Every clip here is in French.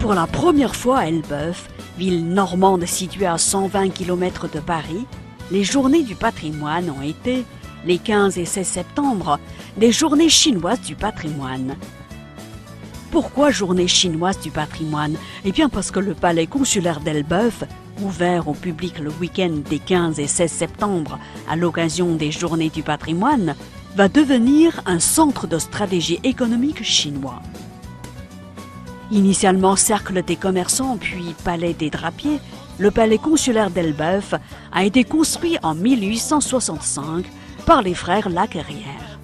Pour la première fois à Elbeuf, ville normande située à 120 km de Paris, les Journées du patrimoine ont été, les 15 et 16 septembre, des Journées chinoises du patrimoine. Pourquoi Journée chinoise du patrimoine? Eh bien parce que le palais consulaire d'Elbeuf, ouvert au public le week-end des 15 et 16 septembre à l'occasion des Journées du patrimoine, va devenir un centre de stratégie économique chinois. Initialement cercle des commerçants puis palais des drapiers, le palais consulaire d'Elbeuf a été construit en 1865 par les frères Laquerrière.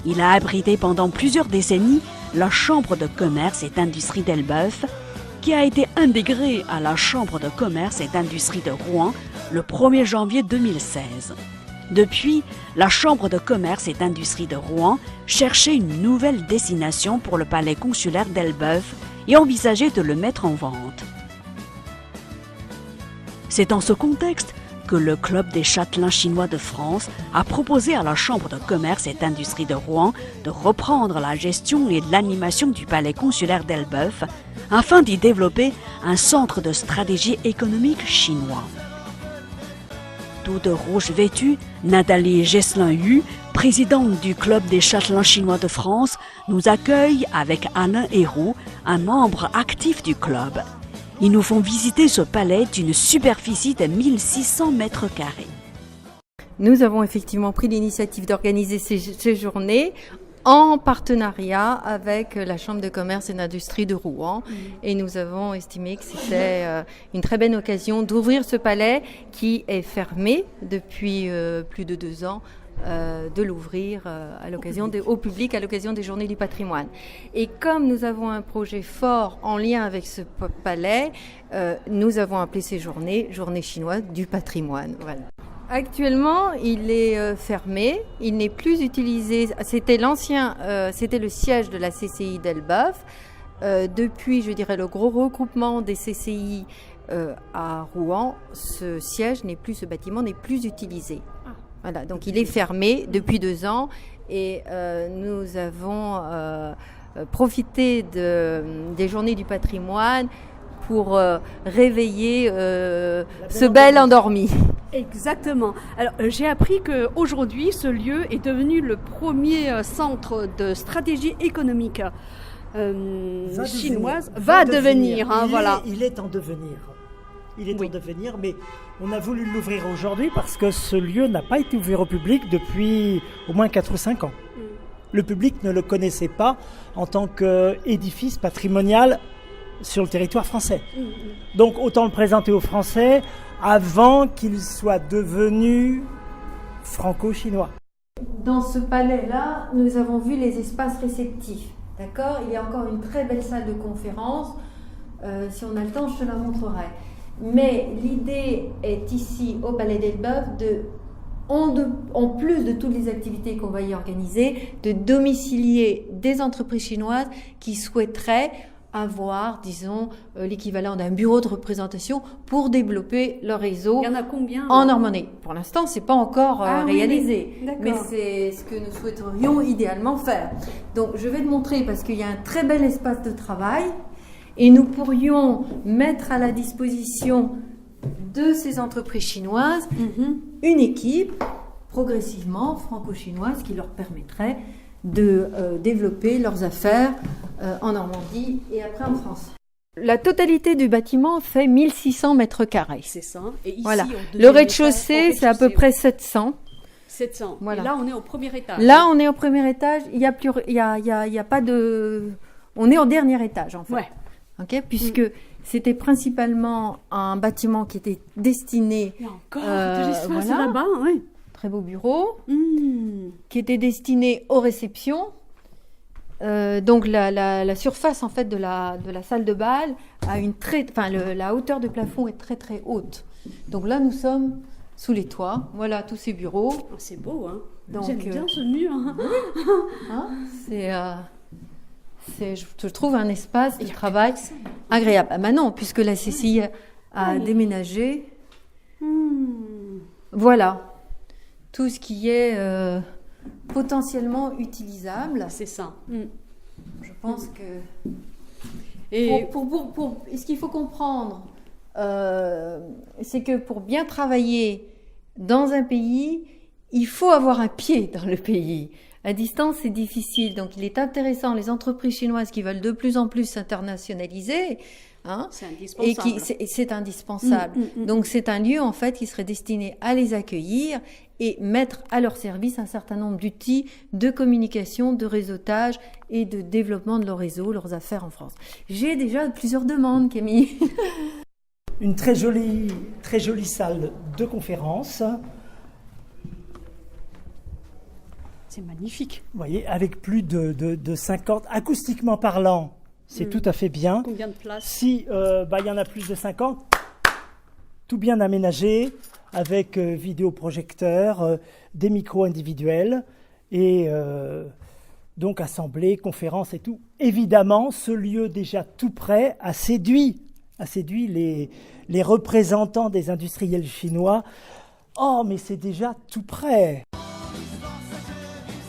Il a abrité pendant plusieurs décennies la Chambre de commerce et d'industrie d'Elbeuf, qui a été intégrée à la Chambre de commerce et d'industrie de Rouen le 1er janvier 2016. Depuis, la Chambre de commerce et d'industrie de Rouen cherchait une nouvelle destination pour le palais consulaire d'Elbeuf et envisageait de le mettre en vente. C'est dans ce contexte que le Club des Châtelains chinois de France a proposé à la Chambre de commerce et d'industrie de Rouen de reprendre la gestion et l'animation du palais consulaire d'Elbeuf afin d'y développer un centre de stratégie économique chinois. Tout de rouge vêtu, Nathalie Gesselin-Hu, présidente du Club des Châtelains chinois de France, nous accueille avec Alain Héroux, un membre actif du club. Ils nous font visiter ce palais d'une superficie de 1600 mètres carrés. Nous avons effectivement pris l'initiative d'organiser ces journées en partenariat avec la Chambre de commerce et d'industrie de Rouen. Et nous avons estimé que c'était une très belle occasion d'ouvrir ce palais qui est fermé depuis plus de 2 ans, de l'ouvrir au public à l'occasion des Journées du patrimoine. Et comme nous avons un projet fort en lien avec ce palais, nous avons appelé ces journées Journées chinoises du patrimoine. Voilà. Actuellement, il est fermé, il n'est plus utilisé. C'était le siège de la CCI d'Elbeuf. Depuis, je dirais, le gros regroupement des CCI à Rouen, ce bâtiment n'est plus utilisé. Voilà, donc il est fermé depuis 2 ans et nous avons profité des Journées du patrimoine pour réveiller ce bel endormi. Exactement. Alors, j'ai appris qu'aujourd'hui, ce lieu est devenu le premier centre de stratégie économique chinoise. Va devenir. Voilà. Il est en devenir. En devenir, mais on a voulu l'ouvrir aujourd'hui parce que ce lieu n'a pas été ouvert au public depuis au moins 4 ou 5 ans. Le public ne le connaissait pas en tant qu'édifice patrimonial sur le territoire français. Donc autant le présenter aux Français avant qu'il soit devenu franco-chinois. Dans ce palais-là, nous avons vu les espaces réceptifs. D'accord ? Il y a encore une très belle salle de conférence. Si on a le temps, je te la montrerai. Mais l'idée est ici, au Palais d'Elbeuf, en plus de toutes les activités qu'on va y organiser, de domicilier des entreprises chinoises qui souhaiteraient avoir, disons, l'équivalent d'un bureau de représentation pour développer leur réseau. Il y en a combien en Normandie? Pour l'instant, c'est pas encore réalisé, oui, mais c'est ce que nous souhaiterions idéalement faire. Donc, je vais te montrer parce qu'il y a un très bel espace de travail et nous pourrions mettre à la disposition de ces entreprises chinoises une équipe progressivement franco-chinoise qui leur permettrait de développer leurs affaires en Normandie et après en France. La totalité du bâtiment fait 1600 mètres carrés. C'est ça. Et ici, voilà. Le rez-de-chaussée, c'est à peu près 700. 700. Voilà. Et là, on est au premier étage. Là, on est au premier étage. Il y a pas de. On est au dernier étage, en fait. Ouais. Ok, puisque c'était principalement un bâtiment qui était destiné. Il y a encore de l'espace là-bas, oui. Très beau bureau, qui était destiné aux réceptions. Donc la surface en fait de la salle de bal a la hauteur de plafond est très très haute. Donc là nous sommes sous les toits. Voilà tous ces bureaux. Oh, c'est beau, hein. Donc, j'aime bien ce mur. Je trouve un espace de travail agréable. Ah maintenant, puisque la CCI a déménagé, voilà tout ce qui est potentiellement utilisable. C'est ça. Je pense que Et ce qu'il faut comprendre, c'est que pour bien travailler dans un pays, il faut avoir un pied dans le pays. À distance, c'est difficile. Donc, il est intéressant, les entreprises chinoises qui veulent de plus en plus s'internationaliser, c'est indispensable. C'est indispensable. Donc, c'est un lieu, en fait, qui serait destiné à les accueillir et mettre à leur service un certain nombre d'outils de communication, de réseautage et de développement de leur réseau, leurs affaires en France. J'ai déjà plusieurs demandes, Camille. Une très jolie salle de conférence. C'est magnifique. Vous voyez, avec plus de 50, acoustiquement parlant, c'est tout à fait bien. Combien de places? Si il y en a plus de 50, tout bien aménagé, avec vidéoprojecteur, des micros individuels, et donc assemblée, conférence et tout. Évidemment, ce lieu déjà tout prêt a séduit les représentants des industriels chinois. Oh, mais c'est déjà tout prêt!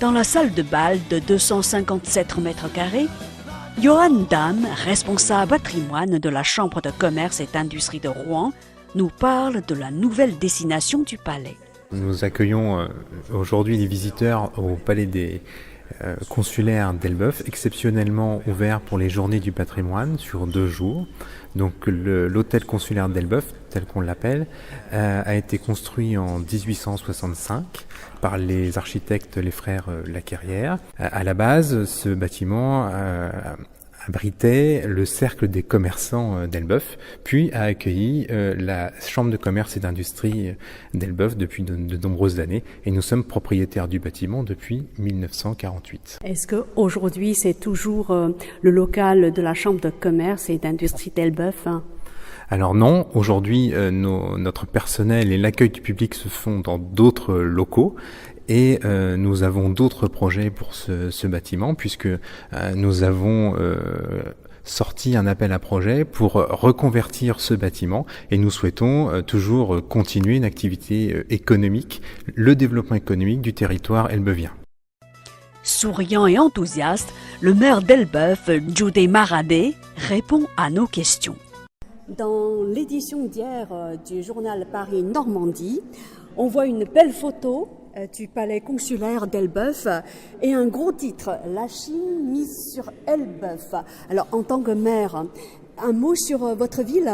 Dans la salle de bal de 257 mètres carrés, Johan Dam, responsable patrimoine de la Chambre de commerce et d'industrie de Rouen, nous parle de la nouvelle destination du palais. Nous accueillons aujourd'hui des visiteurs au palais des consulaires d'Elbeuf, exceptionnellement ouvert pour les journées du patrimoine sur 2 jours. Donc l'hôtel consulaire d'Elbeuf, tel qu'on l'appelle, a été construit en 1865 par les architectes les frères Lacarrière. À la base, ce bâtiment abritait le cercle des commerçants d'Elbeuf, puis a accueilli la chambre de commerce et d'industrie d'Elbeuf depuis de nombreuses années, et nous sommes propriétaires du bâtiment depuis 1948. Est-ce qu'aujourd'hui c'est toujours le local de la chambre de commerce et d'industrie d'Elbeuf? Alors non, aujourd'hui notre personnel et l'accueil du public se font dans d'autres locaux. Et nous avons d'autres projets pour ce bâtiment, puisque nous avons sorti un appel à projet pour reconvertir ce bâtiment, et nous souhaitons toujours continuer une activité économique, le développement économique du territoire elbeuvien. Souriant et enthousiaste, le maire d'Elbeuf, Judé Maradé, répond à nos questions. Dans l'édition d'hier du journal Paris-Normandie, on voit une belle photo du palais consulaire d'Elbeuf et un gros titre, La Chine mise sur Elbeuf. Alors, en tant que maire, un mot sur votre ville?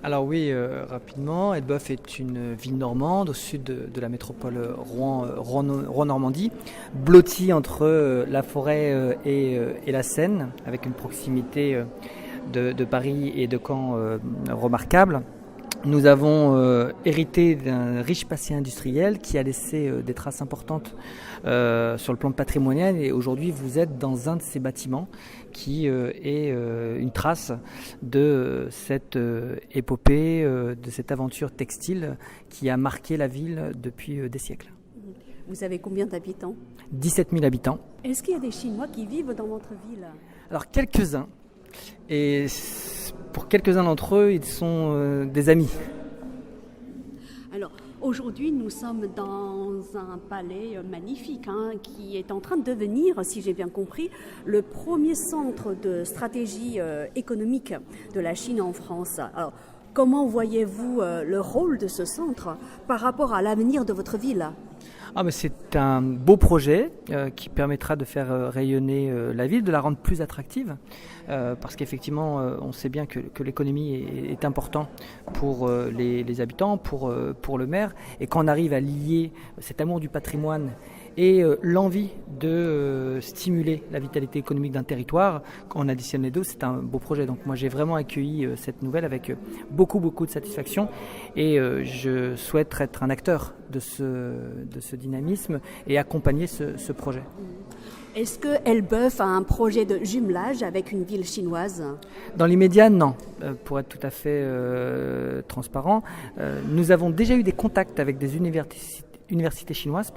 Alors oui, rapidement, Elbeuf est une ville normande au sud de la métropole Rouen-Normandie, blottie entre la forêt et la Seine, avec une proximité de Paris et de Caen remarquable. Nous avons hérité d'un riche passé industriel qui a laissé des traces importantes sur le plan patrimonial, et aujourd'hui vous êtes dans un de ces bâtiments qui est une trace de cette épopée, de cette aventure textile qui a marqué la ville depuis des siècles. Vous avez combien d'habitants? 17 000 habitants. Est-ce qu'il y a des Chinois qui vivent dans votre ville? Alors quelques-uns. Et pour quelques-uns d'entre eux, ils sont des amis. Alors, aujourd'hui, nous sommes dans un palais magnifique qui est en train de devenir, si j'ai bien compris, le premier centre de stratégie économique de la Chine en France. Alors, comment voyez-vous le rôle de ce centre par rapport à l'avenir de votre ville ? Mais c'est un beau projet qui permettra de faire rayonner la ville, de la rendre plus attractive, parce qu'effectivement, on sait bien que l'économie est important pour les habitants, pour le maire, et quand on arrive à lier cet amour du patrimoine et l'envie de stimuler la vitalité économique d'un territoire, quand on additionne les deux, c'est un beau projet. Donc moi j'ai vraiment accueilli cette nouvelle avec beaucoup de satisfaction, et je souhaite être un acteur de ce dynamisme et accompagner ce projet. Est-ce que Elbeuf a un projet de jumelage avec une ville chinoise ? Dans l'immédiat, non. Pour être tout à fait transparent, nous avons déjà eu des contacts avec des universités chinoises.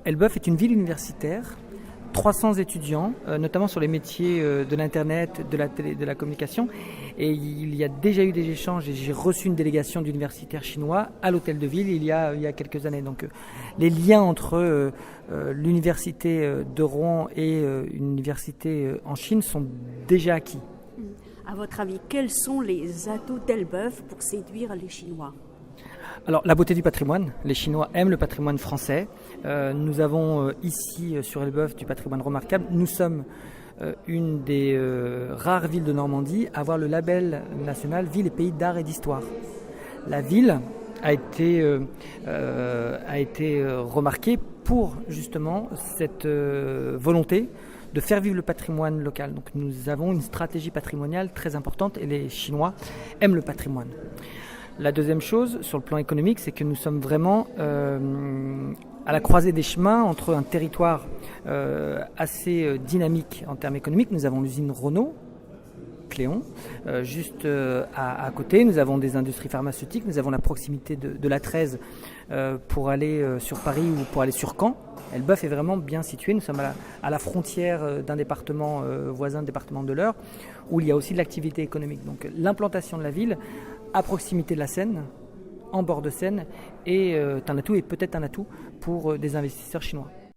Elbeuf est une ville universitaire, 300 étudiants, notamment sur les métiers de l'Internet, de la télé, de la communication. Et il y a déjà eu des échanges et j'ai reçu une délégation d'universitaires chinois à l'hôtel de ville il y a quelques années. Donc les liens entre l'université de Rouen et une université en Chine sont déjà acquis. À votre avis, quels sont les atouts d'Elbeuf pour séduire les Chinois ? Alors, la beauté du patrimoine. Les Chinois aiment le patrimoine français. Nous avons ici, sur Elbeuf, du patrimoine remarquable. Nous sommes une des rares villes de Normandie à avoir le label national Ville et Pays d'Art et d'Histoire. La ville a été remarquée pour, justement, cette volonté de faire vivre le patrimoine local. Donc, nous avons une stratégie patrimoniale très importante et les Chinois aiment le patrimoine. La deuxième chose, sur le plan économique, c'est que nous sommes vraiment à la croisée des chemins entre un territoire assez dynamique en termes économiques. Nous avons l'usine Renault, Cléon, juste à côté. Nous avons des industries pharmaceutiques, nous avons la proximité de la 13 pour aller sur Paris ou pour aller sur Caen. Elbeuf est vraiment bien situé. Nous sommes à la frontière d'un département voisin, le département de l'Eure, où il y a aussi de l'activité économique. Donc l'implantation de la ville à proximité de la Seine, en bord de Seine, est un atout et peut-être un atout pour des investisseurs chinois.